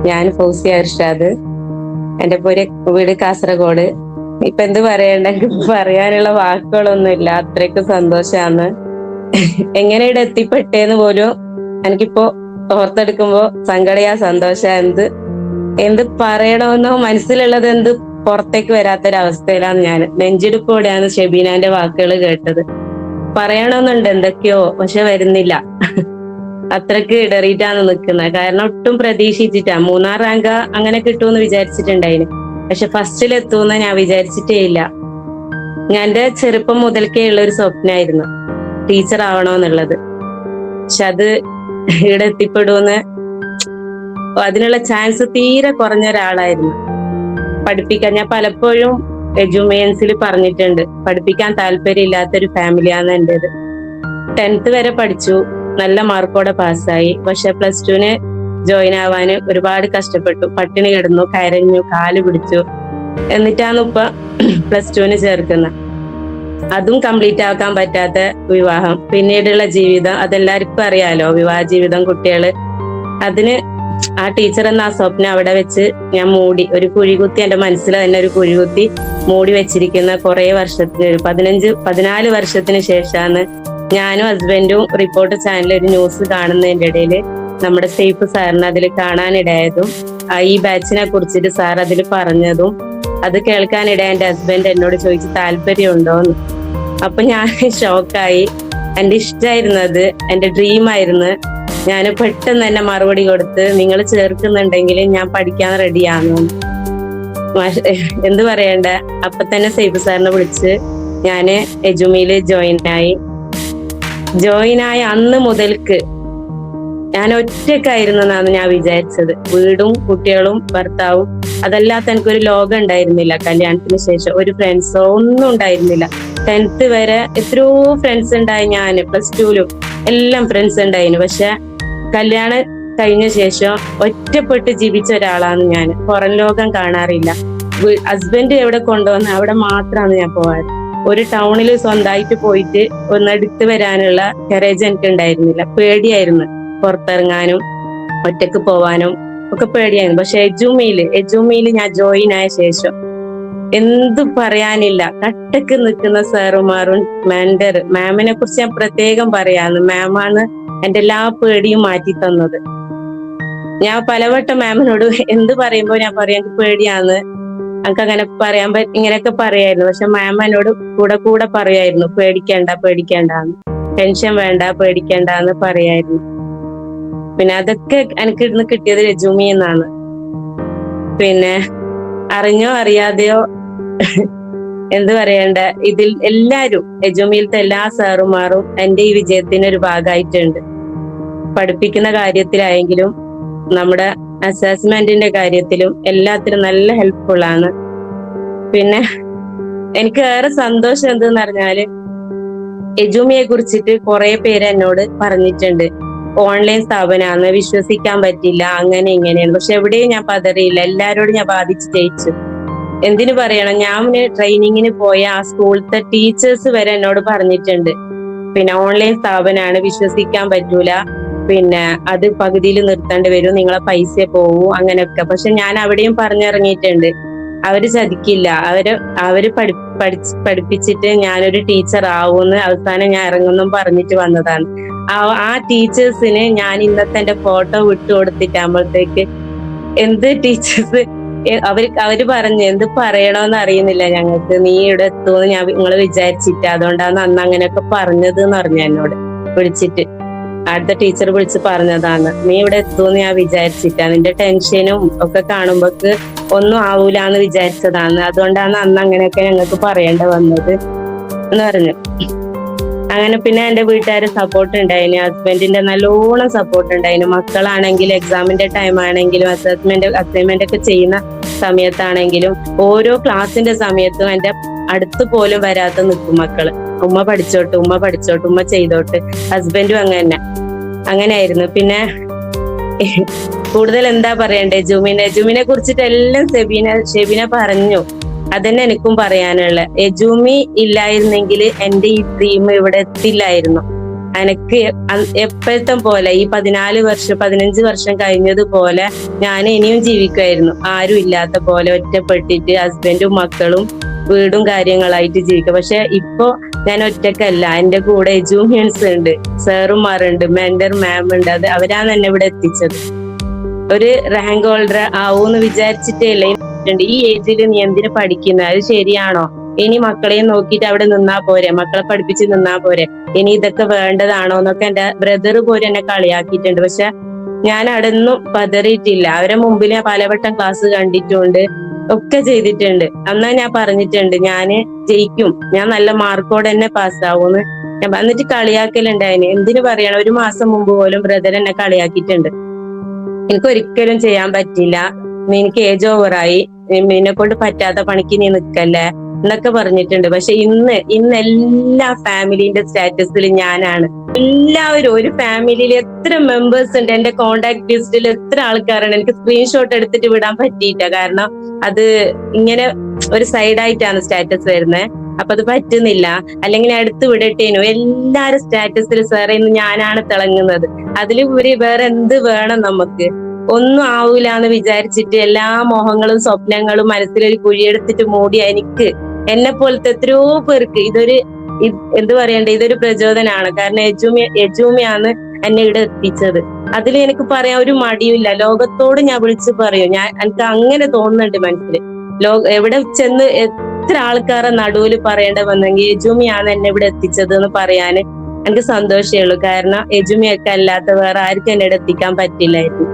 ഞാൻ ഫൗസിയ ഇർഷാദ്. എന്റെ വീട് കാസർഗോഡ്. ഇപ്പൊ എന്ത് പറയണ്ട, പറയാനുള്ള വാക്കുകളൊന്നുമില്ല. അത്രയ്ക്ക് സന്തോഷാന്ന്. എങ്ങനെ ഇവിടെ എത്തിപ്പെട്ടേന്ന് പോലും എനിക്കിപ്പോ ഓർത്തെടുക്കുമ്പോ സങ്കടയാ സന്തോഷ. എന്ത് പറയണമെന്നോ മനസ്സിലുള്ളത് എന്ത് പുറത്തേക്ക് വരാത്തൊരവസ്ഥയിലാണ് ഞാൻ. നെഞ്ചിടിപ്പോടെയാണ് ഷെബീനാന്റെ വാക്കുകൾ കേട്ടത്. പറയണമെന്നുണ്ട് എന്തൊക്കെയോ, പക്ഷെ വരുന്നില്ല. അത്രക്ക് ഇടറിയിട്ടാണ് നിൽക്കുന്നത്. കാരണം ഒട്ടും പ്രതീക്ഷിച്ചിട്ടാ. 3-ാം റാങ്ക് അങ്ങനെ കിട്ടുമെന്ന് വിചാരിച്ചിട്ടുണ്ടായിന്, പക്ഷെ ഫസ്റ്റിൽ എത്തുമെന്ന് ഞാൻ വിചാരിച്ചിട്ടേ ഇല്ല. ഞാൻ എന്റെ ചെറുപ്പം മുതൽക്കേ ഉള്ള ഒരു സ്വപ്നമായിരുന്നു ടീച്ചർ ആവണോന്നുള്ളത്. പക്ഷെ അത് ഇവിടെ എത്തിപ്പെടുമെന്ന്, അതിനുള്ള ചാൻസ് തീരെ കുറഞ്ഞ ഒരാളായിരുന്നു. പഠിപ്പിക്കാൻ ഞാൻ പലപ്പോഴും എഡ്യൂമേൻസിൽ പറഞ്ഞിട്ടുണ്ട്, പഠിപ്പിക്കാൻ താല്പര്യം ഇല്ലാത്തൊരു ഫാമിലിയാണ് എന്റേത്. 10th വരെ പഠിച്ചു, നല്ല മാർക്കോടെ പാസ്സായി. പക്ഷെ +2 ജോയിൻ ആവാന് ഒരുപാട് കഷ്ടപ്പെട്ടു. പട്ടിണി കിടന്നു, കരഞ്ഞു, കാല് പിടിച്ചു. എന്നിട്ടാണ് ഇപ്പൊ +2 ചേർക്കുന്നത്. അതും കംപ്ലീറ്റ് ആക്കാൻ പറ്റാത്ത വിവാഹം, പിന്നീടുള്ള ജീവിതം അതെല്ലാവർക്കും അറിയാലോ. വിവാഹ ജീവിതം, കുട്ടികള്. അതിന് ആ ടീച്ചർ എന്ന ആ സ്വപ്നം അവിടെ വെച്ച് ഞാൻ മൂടി, ഒരു കുഴികുത്തി, എന്റെ മനസ്സിൽ തന്നെ ഒരു കുഴികുത്തി മൂടി വെച്ചിരിക്കുന്ന കുറെ വർഷത്തിന് 14 വർഷത്തിന് ശേഷമാണ് ഞാനും ഹസ്ബൻഡും റിപ്പോർട്ടർ ചാനലിൽ ഒരു ന്യൂസ് കാണുന്നതിന്റെ ഇടയിൽ നമ്മുടെ സേഫ് സാറിന് അതിൽ കാണാനിടയായതും ഈ ബാച്ചിനെ കുറിച്ചിട്ട് സാർ അതിൽ പറഞ്ഞതും അത് കേൾക്കാനിടയ എന്റെ ഹസ്ബൻഡ് എന്നോട് ചോദിച്ചു താല്പര്യമുണ്ടോന്ന്. അപ്പൊ ഞാൻ ഷോക്കായി. എന്റെ ഇഷ്ടമായിരുന്നത്, എന്റെ ഡ്രീം ആയിരുന്നു. ഞാൻ പെട്ടെന്ന് തന്നെ മറുപടി കൊടുത്ത്, നിങ്ങൾ ചേർക്കുന്നുണ്ടെങ്കിൽ ഞാൻ പഠിക്കാൻ റെഡിയാണോ. എന്ത് പറയണ്ട, അപ്പൊ തന്നെ സൈബ് സാറിനെ വിളിച്ച് ഞാന് എജുമിയില് ജോയിൻ ആയ അന്ന് മുതൽക്ക് ഞാൻ ഒറ്റക്കായിരുന്നെന്നാണ് ഞാൻ വിചാരിച്ചത്. വീടും കുട്ടികളും ഭർത്താവും അതല്ലാത്ത എനിക്കൊരു ലോകം ഉണ്ടായിരുന്നില്ല. കല്യാണത്തിന് ശേഷം ഒരു ഫ്രണ്ട്സോ ഒന്നും ഉണ്ടായിരുന്നില്ല. 10th വരെ എത്രയോ ഫ്രണ്ട്സ് ഉണ്ടായി. ഞാൻ +2 എല്ലാം ഫ്രണ്ട്സ് ഉണ്ടായിരുന്നു. പക്ഷെ കല്യാണം കഴിഞ്ഞ ശേഷം ഒറ്റപ്പെട്ട് ജീവിച്ച ഒരാളാണ് ഞാൻ. പുറം ലോകം കാണാറില്ല. ഹസ്ബൻഡ് എവിടെ കൊണ്ടുവന്ന് അവിടെ മാത്രമാണ് ഞാൻ പോവാറ്. ഒരു ടൗണിൽ സ്വന്തമായിട്ട് പോയിട്ട് ഒന്നെടുത്ത് വരാനുള്ള കറേജ് എനിക്ക് ഉണ്ടായിരുന്നില്ല. പേടിയായിരുന്നു പുറത്തിറങ്ങാനും ഒറ്റക്ക് പോവാനും ഒക്കെ പേടിയായിരുന്നു. പക്ഷെ എജുമിയില് ഞാൻ ജോയിൻ ആയ ശേഷം എന്ത് പറയാനില്ല. കട്ടക്ക് നിൽക്കുന്ന സാറുമാറും മാമിനെ കുറിച്ച് ഞാൻ പ്രത്യേകം പറയാന്ന്. മാമാണ് എന്റെ എല്ലാ പേടിയും മാറ്റി തന്നത്. ഞാൻ പലവട്ടം മാമിനോട് എന്ത് പറയുമ്പോ ഞാൻ പറയാം എനിക്ക് പേടിയാന്ന്, എനിക്ക് അങ്ങനെ ഇങ്ങനെയൊക്കെ പറയായിരുന്നു. പക്ഷെ മാം എന്നോട് കൂടെ പറയായിരുന്നു, പേടിക്കണ്ടെന്ന്, ടെൻഷൻ വേണ്ട, പേടിക്കണ്ടെന്ന് പറയായിരുന്നു. പിന്നെ അതൊക്കെ എനിക്ക് ഇന്ന് കിട്ടിയത് രജുമി എന്നാണ്. പിന്നെ അറിഞ്ഞോ അറിയാതെയോ എന്ത് പറയണ്ട, ഇതിൽ എല്ലാരും എജുമിയിലത്തെ എല്ലാ സാറുമാറും എന്റെ ഈ വിജയത്തിന് ഒരു ഭാഗമായിട്ടുണ്ട്. പഠിപ്പിക്കുന്ന കാര്യത്തിലായെങ്കിലും നമ്മുടെ അസസ്മെന്റിന്റെ കാര്യത്തിലും എല്ലാത്തിലും നല്ല ഹെൽപ്ഫുൾ ആണ്. പിന്നെ എനിക്ക് ഏറെ സന്തോഷം എന്തെന്ന് പറഞ്ഞാല്, എജുമിയെ കുറിച്ചിട്ട് കുറെ പേര് എന്നോട് പറഞ്ഞിട്ടുണ്ട്, ഓൺലൈൻ സ്ഥാപനമാണ്, വിശ്വസിക്കാൻ പറ്റില്ല, അങ്ങനെ ഇങ്ങനെയാണ്. പക്ഷെ എവിടെയും ഞാൻ പതറിയില്ല. എല്ലാരോടും ഞാൻ ബാധിച്ച് ജയിച്ചു. എന്തിനു പറയണം, ഞാൻ ട്രെയിനിങ്ങിന് പോയ ആ സ്കൂളത്തെ ടീച്ചേഴ്സ് വരെ എന്നോട് പറഞ്ഞിട്ടുണ്ട്, പിന്നെ ഓൺലൈൻ സ്ഥാപനമാണ്, വിശ്വസിക്കാൻ പറ്റൂല, പിന്നെ അത് പകുതിയിൽ നിർത്തേണ്ടി വരും, നിങ്ങളെ പൈസ പോവൂ, അങ്ങനെയൊക്കെ. പക്ഷെ ഞാൻ അവിടെയും പറഞ്ഞിറങ്ങിയിട്ടുണ്ട്, അവര് ചതിക്കില്ല, അവര് പഠിപ്പിച്ചിട്ട് ഞാനൊരു ടീച്ചർ ആവൂന്ന് അവസാനം ഞാൻ ഇറങ്ങുന്നും പറഞ്ഞിട്ട് വന്നതാണ്. ആ ടീച്ചേഴ്സിന് ഞാൻ ഇന്നത്തെ എന്റെ ഫോട്ടോ വിട്ടുകൊടുത്തിട്ടാകുമ്പോഴത്തേക്ക് എന്ത് ടീച്ചേഴ്സ് അവര് പറഞ്ഞു, എന്ത് പറയണോന്ന് അറിയുന്നില്ല ഞങ്ങൾക്ക്, നീ ഇവിടെ എത്തുമെന്ന് നിങ്ങൾ വിചാരിച്ചിട്ട്, അതുകൊണ്ടാണ് അന്ന് അങ്ങനെയൊക്കെ പറഞ്ഞത് എന്ന് പറഞ്ഞു എന്നോട് വിളിച്ചിട്ട്. അടുത്ത ടീച്ചർ വിളിച്ച് പറഞ്ഞതാണ്, നീ ഇവിടെ എത്തുമെന്ന് ഞാൻ വിചാരിച്ചിട്ടാ, നിന്റെ ടെൻഷനും ഒക്കെ കാണുമ്പോക്ക് ഒന്നും ആവൂലെന്ന് വിചാരിച്ചതാണ്, അതുകൊണ്ടാണ് അന്ന് അങ്ങനെയൊക്കെ ഞങ്ങൾക്ക് പറയേണ്ടി വന്നത് എന്ന് പറഞ്ഞു. അങ്ങനെ പിന്നെ എന്റെ വീട്ടുകാരെ സപ്പോർട്ട് ഉണ്ടായിന്, ഹസ്ബൻഡിന്റെ നല്ലോണം സപ്പോർട്ട് ഉണ്ടായിന്. മക്കളാണെങ്കിൽ എക്സാമിന്റെ ടൈം ആണെങ്കിലും അസൈൻമെന്റ് ഒക്കെ ചെയ്യുന്ന സമയത്താണെങ്കിലും ഓരോ ക്ലാസിന്റെ സമയത്തും എന്റെ അടുത്ത് പോലും വരാതെ നിൽക്കും മക്കള്. ഉമ്മ പഠിച്ചോട്ട്, ഉമ്മ ചെയ്തോട്ട്. ഹസ്ബൻഡും അങ്ങനെയായിരുന്നു. പിന്നെ കൂടുതൽ എന്താ പറയണ്ടേ, എജുമിനെ കുറിച്ചിട്ട് എല്ലാം ഷെബീന പറഞ്ഞു. അതന്നെ എനിക്കും പറയാനുള്ള. എജുമി ഇല്ലായിരുന്നെങ്കിൽ എന്റെ ഈ ഡ്രീം ഇവിടെ എത്തില്ലായിരുന്നു. എനക്ക് എപ്പോഴത്തെ പോലെ ഈ 15 വർഷം കഴിഞ്ഞതുപോലെ ഞാൻ ഇനിയും ജീവിക്കുമായിരുന്നു. ആരും ഇല്ലാത്ത പോലെ ഒറ്റപ്പെട്ടിട്ട് ഹസ്ബൻഡും മക്കളും വീടും കാര്യങ്ങളായിട്ട് ജീവിക്കുക. പക്ഷെ ഇപ്പൊ ഞാൻ ഒറ്റക്കല്ല, എന്റെ കൂടെ എജൂനിയേഴ്സ് ഉണ്ട്, സാറുമാരുണ്ട്, മെന്റർ മാം ഉണ്ട്. അവരാണ് എന്നെ ഇവിടെ എത്തിച്ചത്. ഒരു റാങ്ക് ഹോൾഡർ ആവൂന്ന് വിചാരിച്ചിട്ടേ ഇല്ല. ഈ ഏജിൽ നീ എന്തിനു പഠിക്കുന്നത്, അത് ശരിയാണോ? ഇനി മക്കളെയും നോക്കിയിട്ട് അവിടെ നിന്നാ പോരെ, മക്കളെ പഠിപ്പിച്ച് നിന്നാ പോരെ, ഇനി ഇതൊക്കെ വേണ്ടതാണോ എന്നൊക്കെ എന്റെ ബ്രദർ പോലും എന്നെ കളിയാക്കിയിട്ടുണ്ട്. പക്ഷെ ഞാൻ അവിടെ ഒന്നും പതറിയിട്ടില്ല. അവരെ മുമ്പിൽ ഞാൻ പലവട്ടം ക്ലാസ് കണ്ടിട്ടുണ്ട്, ഒക്കെ ചെയ്തിട്ടുണ്ട്. അന്നാ ഞാൻ പറഞ്ഞിട്ടുണ്ട് ഞാന് ജയിക്കും, ഞാൻ നല്ല മാർക്കോടെ തന്നെ പാസ്സാവൂന്ന്. എന്നിട്ട് കളിയാക്കലുണ്ടായിന്. എന്തിനു പറയണം, 1 മാസം മുമ്പ് പോലും ബ്രദർ എന്നെ കളിയാക്കിയിട്ടുണ്ട്. എനിക്ക് ഒരിക്കലും ചെയ്യാൻ പറ്റില്ല, നിനക്ക് ഏജ് ഓവറായി, നിന്നെ കൊണ്ട് പറ്റാത്ത പണിക്ക് നീ നിക്കല്ലേ എന്നൊക്കെ പറഞ്ഞിട്ടുണ്ട്. പക്ഷെ ഇന്ന് എല്ലാ ഫാമിലിന്റെ സ്റ്റാറ്റസിൽ ഞാനാണ്. എല്ലാവരും, ഒരു ഫാമിലിയിൽ എത്ര മെമ്പേഴ്സ് ഉണ്ട്, എന്റെ കോണ്ടാക്ട് ലിസ്റ്റിൽ എത്ര ആൾക്കാരാണ്, എനിക്ക് സ്ക്രീൻഷോട്ട് എടുത്തിട്ട് വിടാൻ പറ്റിയില്ല. കാരണം അത് ഇങ്ങനെ ഒരു സൈഡായിട്ടാണ് സ്റ്റാറ്റസ് വരുന്നത്. അപ്പൊ അത് പറ്റുന്നില്ല. അല്ലെങ്കിൽ അടുത്ത് വിടട്ടേനു. എല്ലാരും സ്റ്റാറ്റസിൽ സാറേ ഇന്ന് ഞാനാണ് തിളങ്ങുന്നത്. അതിലുപരി വേറെ എന്ത് വേണം നമുക്ക്? ഒന്നും ആവൂല എന്ന് വിചാരിച്ചിട്ട് എല്ലാ മോഹങ്ങളും സ്വപ്നങ്ങളും മനസ്സിലൊരു കുഴിയെടുത്തിട്ട് മൂടിയ എനിക്ക്, എന്നെ പോലത്തെ എത്രയോ പേർക്ക് എന്ത് പറയണ്ടേ, ഇതൊരു പ്രചോദനമാണ്. കാരണം എജൂമിയാണ് എന്നെ ഇവിടെ എത്തിച്ചത്. അതിൽ എനിക്ക് പറയാൻ ഒരു മടിയില്ല. ലോകത്തോട് ഞാൻ വിളിച്ചു പറയും. എനിക്ക് അങ്ങനെ തോന്നുന്നുണ്ട് മനസ്സിൽ. എവിടെ ചെന്ന് എത്ര ആൾക്കാരെ നടുവിൽ പറയേണ്ട വന്നെങ്കിൽ എജൂമിയാണ് എന്നെ ഇവിടെ എത്തിച്ചത് എന്ന് പറയാന് എനിക്ക് സന്തോഷമേ ഉള്ളൂ. കാരണം എജൂമിയൊക്കെ അല്ലാത്ത വേറെ ആർക്കും എന്നെ ഇവിടെ എത്തിക്കാൻ പറ്റില്ലായിരുന്നു.